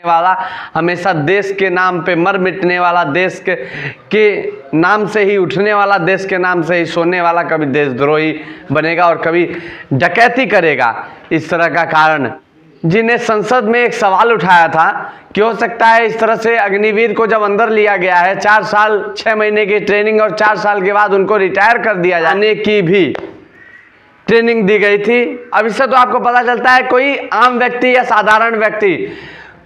वाला, हमेशा देश के नाम पे मर मिटने वाला, देश के नाम से ही उठने वाला, देश के नाम से ही सोने वाला कभी देशद्रोही बनेगा और कभी डकैती करेगा। इस तरह का कारण जिन्हें संसद में एक सवाल उठाया था कि हो सकता है इस तरह से अग्निवीर को जब अंदर लिया गया है, 4 साल 6 महीने की ट्रेनिंग और 4 साल के बाद उनको रिटायर कर दिया जाने की भी ट्रेनिंग दी गई थी। अब इससे तो आपको पता चलता है कोई आम व्यक्ति या साधारण व्यक्ति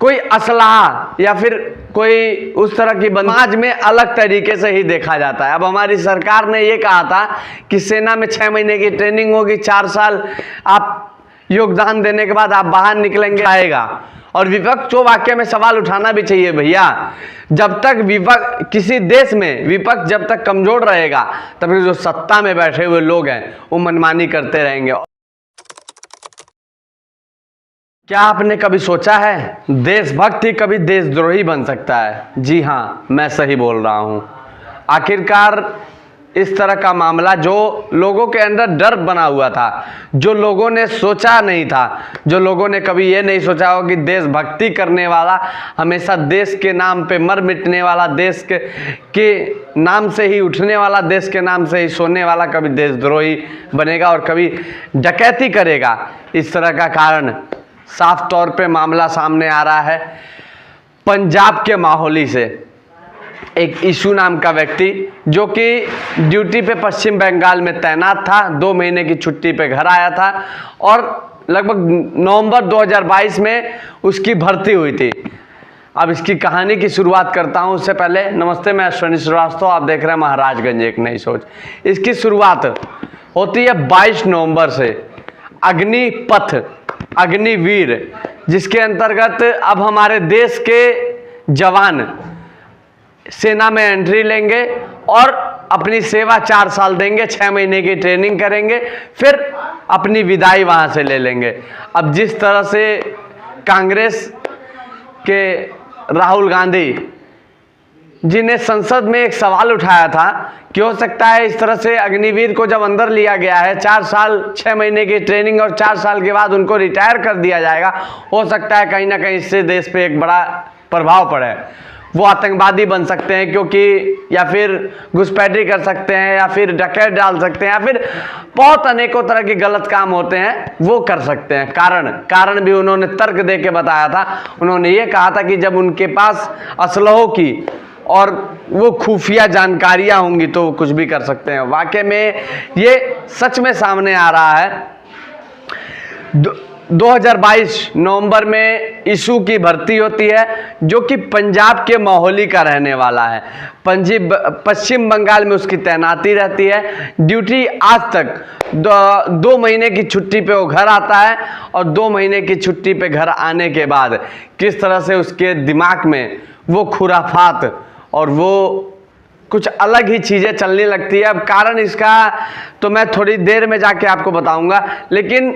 कोई असलाह या फिर कोई उस तरह की समाज में अलग तरीके से ही देखा जाता है। अब हमारी सरकार ने ये कहा था कि सेना में 6 महीने की ट्रेनिंग होगी, 4 साल आप योगदान देने के बाद आप बाहर निकलेंगे आएगा। और विपक्ष को वाकई में सवाल उठाना भी चाहिए भैया, जब तक विपक्ष किसी देश में विपक्ष जब तक कमजोर रहेगा तब तक जो सत्ता में बैठे हुए लोग हैं वो मनमानी करते रहेंगे। क्या आपने कभी सोचा है देशभक्त ही कभी देशद्रोही बन सकता है? जी हाँ, मैं सही बोल रहा हूँ। आखिरकार इस तरह का मामला जो लोगों के अंदर डर बना हुआ था, जो लोगों ने सोचा नहीं था, जो लोगों ने कभी ये नहीं सोचा हो कि देशभक्ति करने वाला, हमेशा देश के नाम पे मर मिटने वाला, देश के नाम से ही उठने वाला, देश के नाम से ही सोने वाला कभी देशद्रोही बनेगा और कभी डकैती करेगा। इस तरह का कारण साफ तौर पे मामला सामने आ रहा है पंजाब के माहौली से। एक ईशू नाम का व्यक्ति जो कि ड्यूटी पे पश्चिम बंगाल में तैनात था, 2 महीने की छुट्टी पे घर आया था और लगभग नवंबर 2022 में उसकी भर्ती हुई थी। अब इसकी कहानी की शुरुआत करता हूं। उससे पहले नमस्ते, मैं अश्विनी श्रीवास्तव, आप देख रहे हैं महाराजगंज एक नई सोच। इसकी शुरुआत होती है 22 नवंबर से अग्निपथ अग्निवीर, जिसके अंतर्गत अब हमारे देश के जवान सेना में एंट्री लेंगे और अपनी सेवा 4 साल देंगे, 6 महीने की ट्रेनिंग करेंगे, फिर अपनी विदाई वहां से ले लेंगे। अब जिस तरह से कांग्रेस के राहुल गांधी जिन्हें संसद में एक सवाल उठाया था कि हो सकता है इस तरह से अग्निवीर को जब अंदर लिया गया है, 4 साल 6 महीने की ट्रेनिंग और 4 साल के बाद उनको रिटायर कर दिया जाएगा, हो सकता है कहीं ना कहीं इससे देश पे एक बड़ा प्रभाव पड़े, वो आतंकवादी बन सकते हैं, क्योंकि या फिर घुसपैठी कर सकते हैं या फिर डकैत डाल सकते हैं या फिर बहुत अनेकों तरह के गलत काम होते हैं वो कर सकते हैं। कारण भी उन्होंने तर्क दे के बताया था। उन्होंने ये कहा था कि जब उनके पास असलहों की और वो खुफिया जानकारियां होंगी तो वो कुछ भी कर सकते हैं। वाकई में ये सच में सामने आ रहा है। 2022 नवंबर में ईशू की भर्ती होती है जो कि पंजाब के माहौली का रहने वाला है। पश्चिम बंगाल में उसकी तैनाती रहती है। ड्यूटी आज तक 2 महीने की छुट्टी पे वो घर आता है और 2 महीने की छुट्टी पे घर आने के बाद किस तरह से उसके दिमाग में वो खुराफात और वो कुछ अलग ही चीज़ें चलने लगती है। अब कारण इसका तो मैं थोड़ी देर में जाके आपको बताऊंगा, लेकिन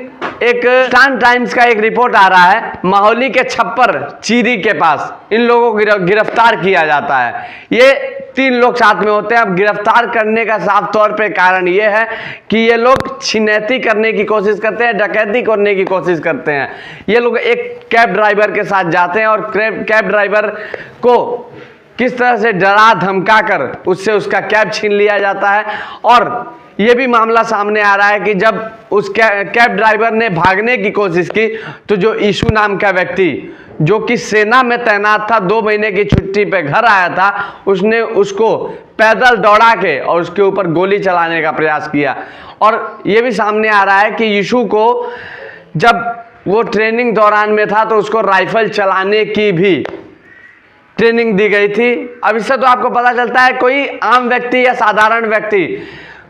एक स्टार टाइम्स का एक रिपोर्ट आ रहा है, माहौली के छप्पर चीरी के पास इन लोगों को गिरफ्तार किया जाता है। ये 3 लोग साथ में होते हैं। अब गिरफ्तार करने का साफ तौर पे कारण ये है कि ये लोग छिनैती करने की कोशिश करते हैं, डकैती करने की कोशिश करते हैं। ये लोग एक कैब ड्राइवर के साथ जाते हैं और कैब ड्राइवर को किस तरह से डरा धमका कर उससे उसका कैब छीन लिया जाता है। और ये भी मामला सामने आ रहा है कि जब उस कैब ड्राइवर ने भागने की कोशिश की तो जो ईशू नाम का व्यक्ति जो कि सेना में तैनात था, 2 महीने की छुट्टी पे घर आया था, उसने उसको पैदल दौड़ा के और उसके ऊपर गोली चलाने का प्रयास किया। और ये भी सामने आ रहा है कि ईशू को जब वो ट्रेनिंग दौरान में था तो उसको राइफल चलाने की भी ट्रेनिंग दी गई थी। अब इससे तो आपको पता चलता है कोई आम व्यक्ति या साधारण व्यक्ति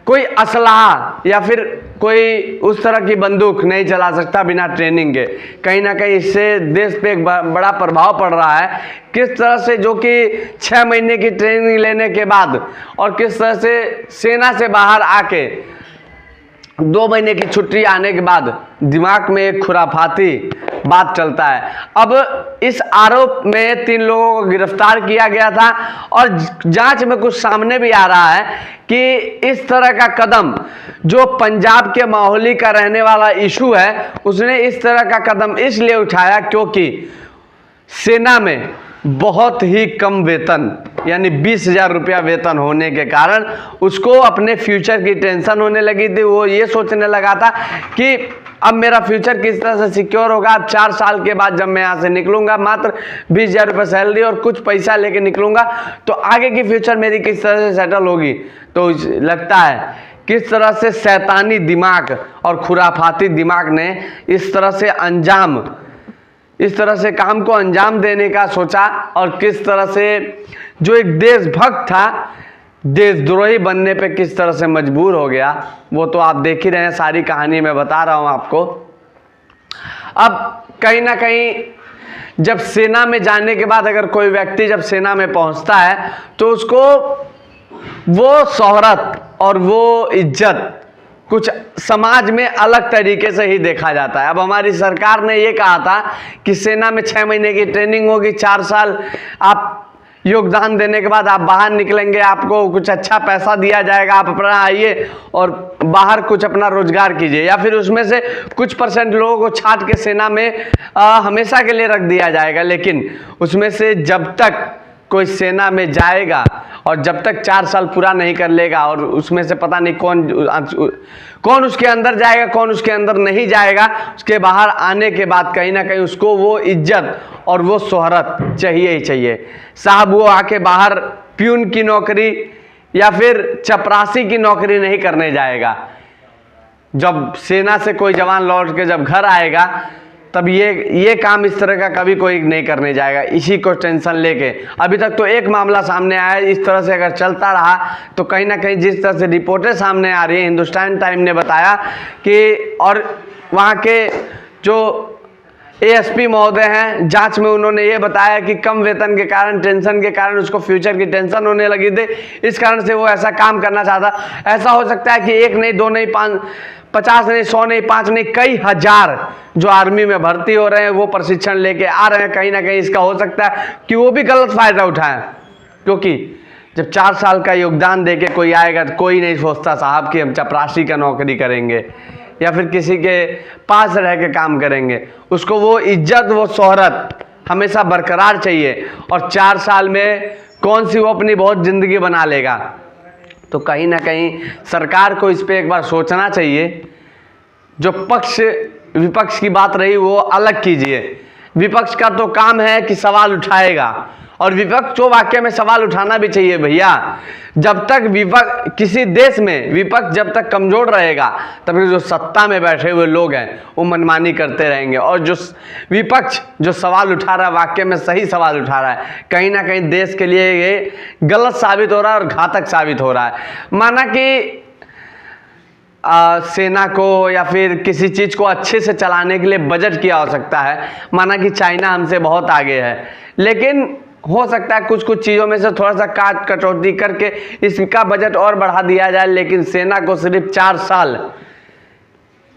कोई असलाह या फिर कोई उस तरह की बंदूक नहीं चला सकता बिना ट्रेनिंग के। कहीं ना कहीं इससे देश पे एक बड़ा प्रभाव पड़ रहा है। किस तरह से जो कि 6 महीने की ट्रेनिंग लेने के बाद और किस तरह से सेना से बाहर आके 2 महीने की छुट्टी आने के बाद दिमाग में एक खुराफाती बात चलता है। अब इस आरोप में 3 लोगों को गिरफ्तार किया गया था और जांच में कुछ सामने भी आ रहा है कि इस तरह का कदम जो पंजाब के माहौली का रहने वाला इशू है, उसने इस तरह का कदम इसलिए उठाया क्योंकि सेना में बहुत ही कम वेतन यानी 20,000 रुपया वेतन होने के कारण उसको अपने फ्यूचर की टेंशन होने लगी थी। वो ये सोचने लगा था कि अब मेरा फ्यूचर किस तरह से सिक्योर होगा। अब 4 साल के बाद जब मैं यहाँ से निकलूंगा, मात्र 20,000 रुपये सैलरी और कुछ पैसा लेके निकलूंगा, तो आगे की फ्यूचर मेरी किस तरह से सेटल होगी। तो लगता है किस तरह से शैतानी दिमाग और खुराफाती दिमाग ने इस तरह से काम को अंजाम देने का सोचा, और किस तरह से जो एक देशभक्त था देशद्रोही बनने पे किस तरह से मजबूर हो गया, वो तो आप देख ही रहे हैं। सारी कहानी मैं बता रहा हूं आपको। अब कहीं ना कहीं जब सेना में जाने के बाद अगर कोई व्यक्ति जब सेना में पहुंचता है तो उसको वो शोहरत और वो इज्जत कुछ समाज में अलग तरीके से ही देखा जाता है। अब हमारी सरकार ने ये कहा था कि सेना में 6 महीने की ट्रेनिंग होगी, 4 साल आप योगदान देने के बाद आप बाहर निकलेंगे, आपको कुछ अच्छा पैसा दिया जाएगा, आप अपना आइए और बाहर कुछ अपना रोजगार कीजिए, या फिर उसमें से कुछ % लोगों को छांट के सेना में हमेशा के लिए रख दिया जाएगा। लेकिन उसमें से जब तक कोई सेना में जाएगा और जब तक 4 साल पूरा नहीं कर लेगा, और उसमें से पता नहीं कौन उसके अंदर जाएगा कौन उसके अंदर नहीं जाएगा, उसके बाहर आने के बाद कहीं ना कहीं उसको वो इज्जत और वो शोहरत चाहिए ही चाहिए। साहब वो आके बाहर प्यून की नौकरी या फिर चपरासी की नौकरी नहीं करने जाएगा। जब सेना से कोई जवान लौट के जब घर आएगा तब ये काम इस तरह का कभी कोई नहीं करने जाएगा, इसी को टेंशन लेके। अभी तक तो एक मामला सामने आया, इस तरह से अगर चलता रहा तो कहीं ना कहीं जिस तरह से रिपोर्टें सामने आ रही है, हिंदुस्तान टाइम ने बताया कि, और वहाँ के जो ASP महोदय हैं जांच में उन्होंने ये बताया कि कम वेतन के कारण, टेंशन के कारण उसको फ्यूचर की टेंशन होने लगी थी, इस कारण से वो ऐसा काम करना चाहता। ऐसा हो सकता है कि 1 नहीं 2 नहीं 50 नहीं 100 नहीं 5 नहीं कई हजार जो आर्मी में भर्ती हो रहे हैं वो प्रशिक्षण लेके आ रहे हैं। कहीं ना कहीं इसका हो सकता है कि वो भी गलत फायदा उठाएं, क्योंकि जब 4 साल का योगदान देके कोई आएगा तो कोई नहीं सोचता साहब कि हम चपरासी का नौकरी करेंगे या फिर किसी के पास रह के काम करेंगे। उसको वो इज्जत वो शोहरत हमेशा बरकरार चाहिए, और 4 साल में कौन सी वो अपनी बहुत ज़िंदगी बना लेगा। तो कहीं ना कहीं सरकार को इस पर एक बार सोचना चाहिए। जो पक्ष विपक्ष की बात रही वो अलग कीजिए। विपक्ष का तो काम है कि सवाल उठाएगा, और विपक्ष तो वाकई में सवाल उठाना भी चाहिए भैया। जब तक विपक्ष किसी देश में विपक्ष जब तक कमजोर रहेगा तब तक जो सत्ता में बैठे हुए लोग हैं वो मनमानी करते रहेंगे, और जो विपक्ष जो सवाल उठा रहा है वाकई में सही सवाल उठा रहा है, कहीं ना कहीं देश के लिए ये गलत साबित हो रहा है और घातक साबित हो रहा है। माना कि सेना को या फिर किसी चीज़ को अच्छे से चलाने के लिए बजट की आवश्यकता है, माना कि चाइना हमसे बहुत आगे है, लेकिन हो सकता है कुछ चीज़ों में से थोड़ा सा काट कटौती करके इसका बजट और बढ़ा दिया जाए। लेकिन सेना को सिर्फ 4 साल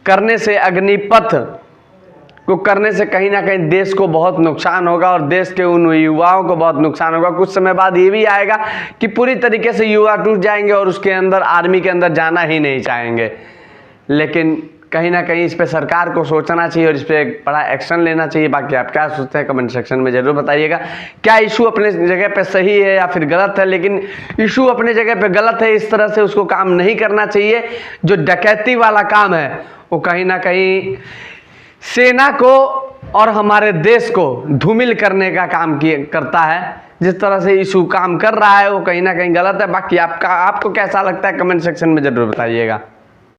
करने से, अग्निपथ को करने से कहीं ना कहीं देश को बहुत नुकसान होगा, और देश के उन युवाओं को बहुत नुकसान होगा। कुछ समय बाद ये भी आएगा कि पूरी तरीके से युवा टूट जाएंगे और उसके अंदर आर्मी के अंदर जाना ही नहीं चाहेंगे। लेकिन कहीं ना कहीं इस पे सरकार को सोचना चाहिए और इस पे एक बड़ा एक्शन लेना चाहिए। बाकी आप क्या सोचते हैं कमेंट सेक्शन में ज़रूर बताइएगा। क्या इशू अपने जगह पे सही है या फिर गलत है? लेकिन इशू अपने जगह पे गलत है, इस तरह से उसको काम नहीं करना चाहिए। जो डकैती वाला काम है वो कहीं ना कहीं सेना को और हमारे देश को धूमिल करने का काम करता है। जिस तरह से इशू काम कर रहा है वो कहीं ना कहीं गलत है। बाकी आपको कैसा लगता है कमेंट सेक्शन में ज़रूर बताइएगा।